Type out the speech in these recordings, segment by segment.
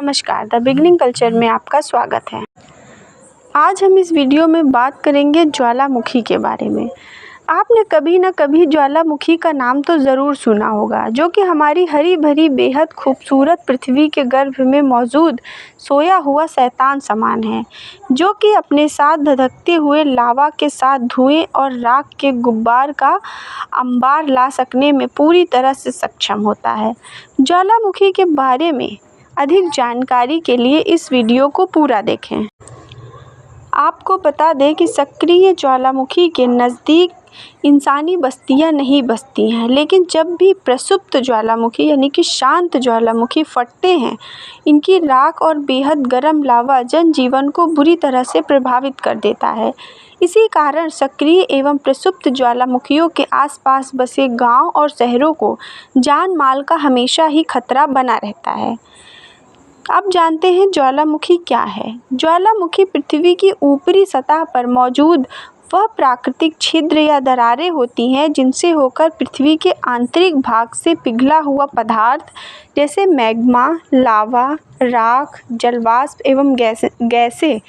नमस्कार, the beginning culture में आपका स्वागत है। आज हम इस वीडियो में बात करेंगे ज्वालामुखी के बारे में। आपने कभी न कभी ज्वालामुखी का नाम तो ज़रूर सुना होगा, जो कि हमारी हरी भरी बेहद खूबसूरत पृथ्वी के गर्भ में मौजूद सोया हुआ शैतान समान है, जो कि अपने साथ धधकते हुए लावा के साथ धुएं और राख के गुब्बार का अंबार ला सकने में पूरी तरह से सक्षम होता है। ज्वालामुखी के बारे में अधिक जानकारी के लिए इस वीडियो को पूरा देखें। आपको बता दें कि सक्रिय ज्वालामुखी के नज़दीक इंसानी बस्तियां नहीं बसती हैं, लेकिन जब भी प्रसुप्त ज्वालामुखी यानी कि शांत ज्वालामुखी फटते हैं, इनकी राख और बेहद गर्म लावा जनजीवन को बुरी तरह से प्रभावित कर देता है। इसी कारण सक्रिय एवं प्रसुप्त ज्वालामुखियों के आसपास बसे गांव और शहरों को जान माल का हमेशा ही खतरा बना रहता है। अब जानते हैं ज्वालामुखी क्या है। ज्वालामुखी पृथ्वी की ऊपरी सतह पर मौजूद वह प्राकृतिक छिद्र या दरारें होती हैं जिनसे होकर पृथ्वी के आंतरिक भाग से पिघला हुआ पदार्थ जैसे मैग्मा, लावा, राख, जलवाष्प एवं गैसें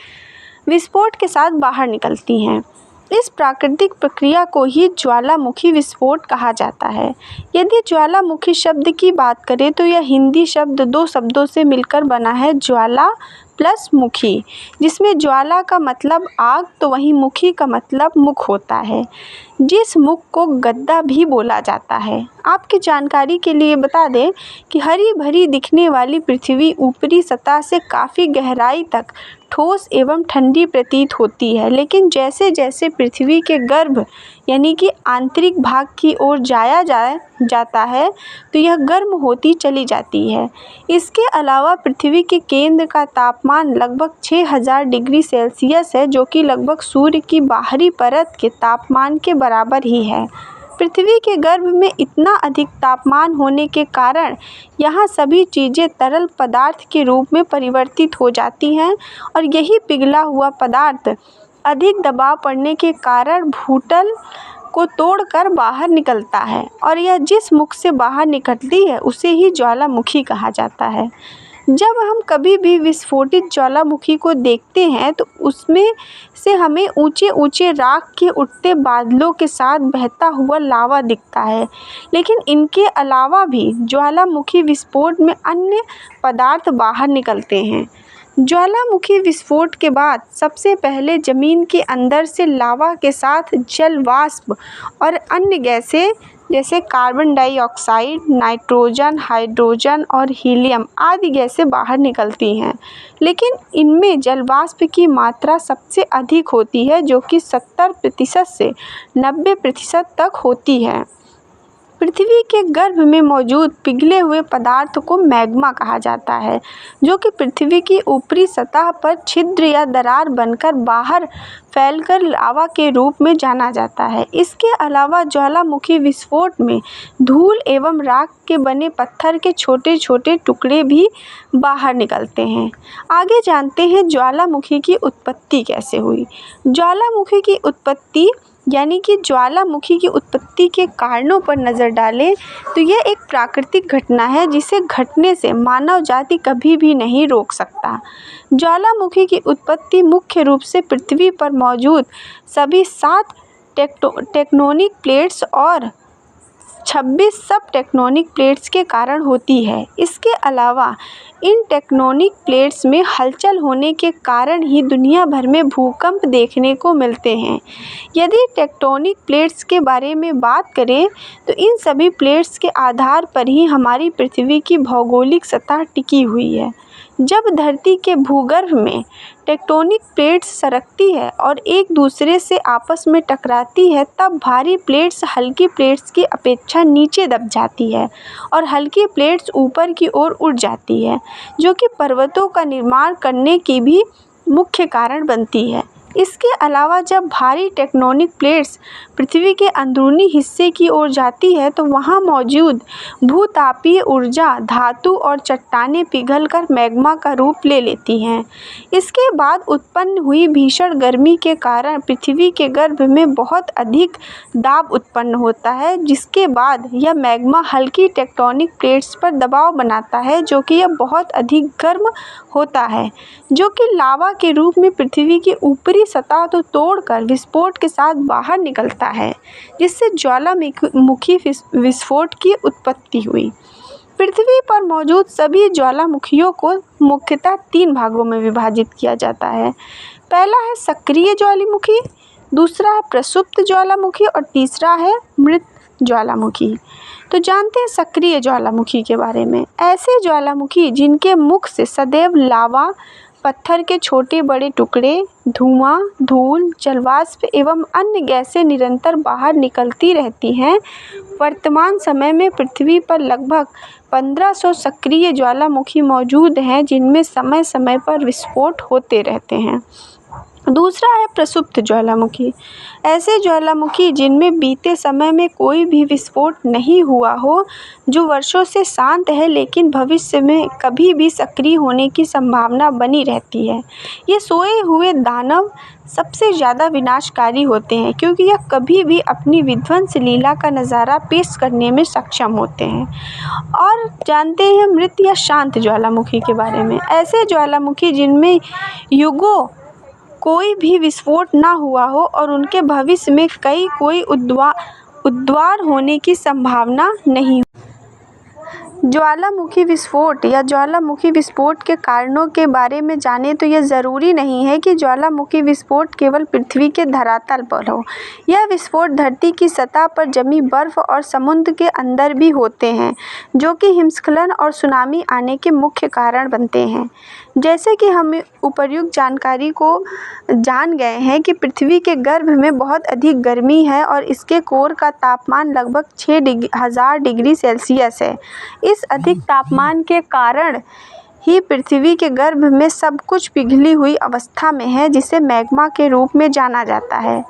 विस्फोट के साथ बाहर निकलती हैं। इस प्राकृतिक प्रक्रिया को ही ज्वालामुखी विस्फोट कहा जाता है। यदि ज्वालामुखी शब्द की बात करें तो यह हिंदी शब्द दो शब्दों से मिलकर बना है, ज्वाला प्लस मुखी, जिसमें ज्वाला का मतलब आग तो वहीं मुखी का मतलब मुख होता है, जिस मुख को गद्दा भी बोला जाता है। आपकी जानकारी के लिए बता दें कि हरी भरी दिखने वाली पृथ्वी ऊपरी सतह से काफ़ी गहराई तक ठोस एवं ठंडी प्रतीत होती है, लेकिन जैसे जैसे पृथ्वी के गर्भ यानी कि आंतरिक भाग की ओर जाता है तो यह गर्म होती चली जाती है। इसके अलावा पृथ्वी के केंद्र का तापमान लगभग 6000 डिग्री सेल्सियस है, जो कि लगभग सूर्य की बाहरी परत के तापमान के बराबर ही है। पृथ्वी के गर्भ में इतना अधिक तापमान होने के कारण यहाँ सभी चीज़ें तरल पदार्थ के रूप में परिवर्तित हो जाती हैं और यही पिघला हुआ पदार्थ अधिक दबाव पड़ने के कारण भूतल को तोड़कर बाहर निकलता है और यह जिस मुख से बाहर निकलती है उसे ही ज्वालामुखी कहा जाता है। जब हम कभी भी विस्फोटित ज्वालामुखी को देखते हैं तो उसमें से हमें ऊंचे ऊंचे राख के उठते बादलों के साथ बहता हुआ लावा दिखता है, लेकिन इनके अलावा भी ज्वालामुखी विस्फोट में अन्य पदार्थ बाहर निकलते हैं। ज्वालामुखी विस्फोट के बाद सबसे पहले ज़मीन के अंदर से लावा के साथ जल वाष्प और अन्य गैसें जैसे कार्बन डाइऑक्साइड, नाइट्रोजन, हाइड्रोजन और हीलियम आदि गैसें बाहर निकलती हैं, लेकिन इनमें जलवाष्प की मात्रा सबसे अधिक होती है, जो कि 70% से 90% तक होती है। पृथ्वी के गर्भ में मौजूद पिघले हुए पदार्थ को मैग्मा कहा जाता है, जो कि पृथ्वी की ऊपरी सतह पर छिद्र या दरार बनकर बाहर फैलकर लावा के रूप में जाना जाता है। इसके अलावा ज्वालामुखी विस्फोट में धूल एवं राख के बने पत्थर के छोटे छोटे टुकड़े भी बाहर निकलते हैं। आगे जानते हैं ज्वालामुखी की उत्पत्ति कैसे हुई। ज्वालामुखी की उत्पत्ति यानी कि ज्वालामुखी की उत्पत्ति के कारणों पर नज़र डालें तो यह एक प्राकृतिक घटना है जिसे घटने से मानव जाति कभी भी नहीं रोक सकता। ज्वालामुखी की उत्पत्ति मुख्य रूप से पृथ्वी पर मौजूद सभी 7 टेक्टोनिक प्लेट्स और 26 सब टेक्टोनिक प्लेट्स के कारण होती है। इसके अलावा इन टेक्टोनिक प्लेट्स में हलचल होने के कारण ही दुनिया भर में भूकंप देखने को मिलते हैं। यदि टेक्टोनिक प्लेट्स के बारे में बात करें तो इन सभी प्लेट्स के आधार पर ही हमारी पृथ्वी की भौगोलिक सतह टिकी हुई है। जब धरती के भूगर्भ में टेक्टोनिक प्लेट्स सरकती है और एक दूसरे से आपस में टकराती है, तब भारी प्लेट्स हल्की प्लेट्स की अपेक्षा नीचे दब जाती है और हल्की प्लेट्स ऊपर की ओर उड़ जाती है, जो कि पर्वतों का निर्माण करने की भी मुख्य कारण बनती है। इसके अलावा जब भारी टेक्टोनिक प्लेट्स पृथ्वी के अंदरूनी हिस्से की ओर जाती है तो वहाँ मौजूद भूतापीय ऊर्जा, धातु और चट्टानें पिघलकर मैग्मा का रूप ले लेती हैं। इसके बाद उत्पन्न हुई भीषण गर्मी के कारण पृथ्वी के गर्भ में बहुत अधिक दाब उत्पन्न होता है, जिसके बाद यह मैग्मा हल्की टेक्टोनिक प्लेट्स पर दबाव बनाता है, जो कि यह बहुत अधिक गर्म होता है, जो कि लावा के रूप में पृथ्वी की ऊपरी सतह को तोड़कर विस्फोट के साथ बाहर निकलता है, जिससे ज्वालामुखी विस्फोट की उत्पत्ति हुई। पृथ्वी पर मौजूद सभी ज्वालामुखियों को मुख्यतः 3 भागों में विभाजित किया जाता है। पहला है सक्रिय ज्वालामुखी, दूसरा है प्रसुप्त ज्वालामुखी और तीसरा है मृत ज्वालामुखी। तो जानते हैं सक्रिय ज्वालामुखी के बारे में। ऐसे ज्वालामुखी जिनके मुख से सदैव लावा, पत्थर के छोटे बड़े टुकड़े, धुआं, धूल, जलवाष्प एवं अन्य गैसें निरंतर बाहर निकलती रहती हैं। वर्तमान समय में पृथ्वी पर लगभग 1500 सक्रिय ज्वालामुखी मौजूद हैं, जिनमें समय समय पर विस्फोट होते रहते हैं। दूसरा है प्रसुप्त ज्वालामुखी। ऐसे ज्वालामुखी जिनमें बीते समय में कोई भी विस्फोट नहीं हुआ हो, जो वर्षों से शांत है लेकिन भविष्य में कभी भी सक्रिय होने की संभावना बनी रहती है। ये सोए हुए दानव सबसे ज़्यादा विनाशकारी होते हैं, क्योंकि यह कभी भी अपनी विध्वंस लीला का नज़ारा पेश करने में सक्षम होते हैं। और जानते हैं मृत या शांत ज्वालामुखी के बारे में। ऐसे ज्वालामुखी जिनमें युगों कोई भी विस्फोट ना हुआ हो और उनके भविष्य में कोई उद्वार होने की संभावना नहीं हो। ज्वालामुखी विस्फोट या ज्वालामुखी विस्फोट के कारणों के बारे में जाने तो यह ज़रूरी नहीं है कि ज्वालामुखी विस्फोट केवल पृथ्वी के धरातल पर हो। यह विस्फोट धरती की सतह पर जमी बर्फ़ और समुद्र के अंदर भी होते हैं, जो कि हिमस्खलन और सुनामी आने के मुख्य कारण बनते हैं। जैसे कि हम उपर्युक्त जानकारी को जान गए हैं कि पृथ्वी के गर्भ में बहुत अधिक गर्मी है और इसके कोर का तापमान लगभग 6000 डिग्री सेल्सियस है। इस अधिक तापमान के कारण ही पृथ्वी के गर्भ में सब कुछ पिघली हुई अवस्था में है, जिसे मैग्मा के रूप में जाना जाता है।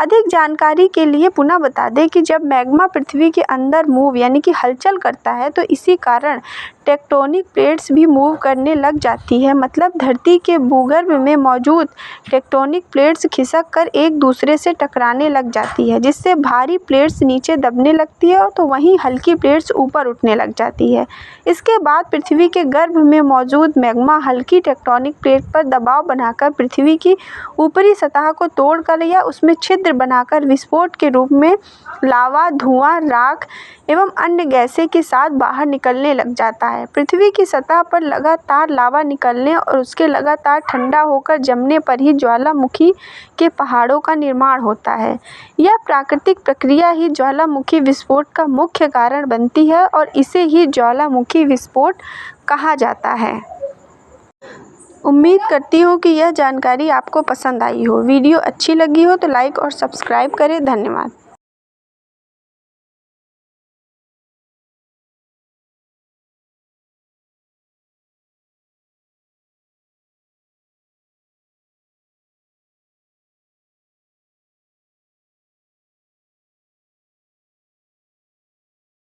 अधिक जानकारी के लिए पुनः बता दें कि जब मैग्मा पृथ्वी के अंदर मूव यानी कि हलचल करता है तो इसी कारण टेक्टोनिक प्लेट्स भी मूव करने लग जाती है। मतलब धरती के भूगर्भ में मौजूद टेक्टोनिक प्लेट्स खिसक कर एक दूसरे से टकराने लग जाती है, जिससे भारी प्लेट्स नीचे दबने लगती है तो वहीं हल्की प्लेट्स ऊपर उठने लग जाती है। इसके बाद पृथ्वी के गर्भ में मौजूद मैग्मा हल्की टेक्टोनिक प्लेट पर दबाव बनाकर पृथ्वी की ऊपरी सतह को तोड़कर या उसमें छिद्र बनाकर विस्फोट के रूप में लावा, धुआं, राख एवं अन्य गैसें के साथ बाहर निकलने लग जाता है। पृथ्वी की सतह पर लगातार लावा निकलने और उसके लगातार ठंडा होकर जमने पर ही ज्वालामुखी के पहाड़ों का निर्माण होता है। यह प्राकृतिक प्रक्रिया ही ज्वालामुखी विस्फोट का मुख्य कारण बनती है और इसे ही ज्वालामुखी विस्फोट कहा जाता है। उम्मीद करती हूँ कि यह जानकारी आपको पसंद आई हो। वीडियो अच्छी लगी हो तो लाइक और सब्सक्राइब करें। धन्यवाद।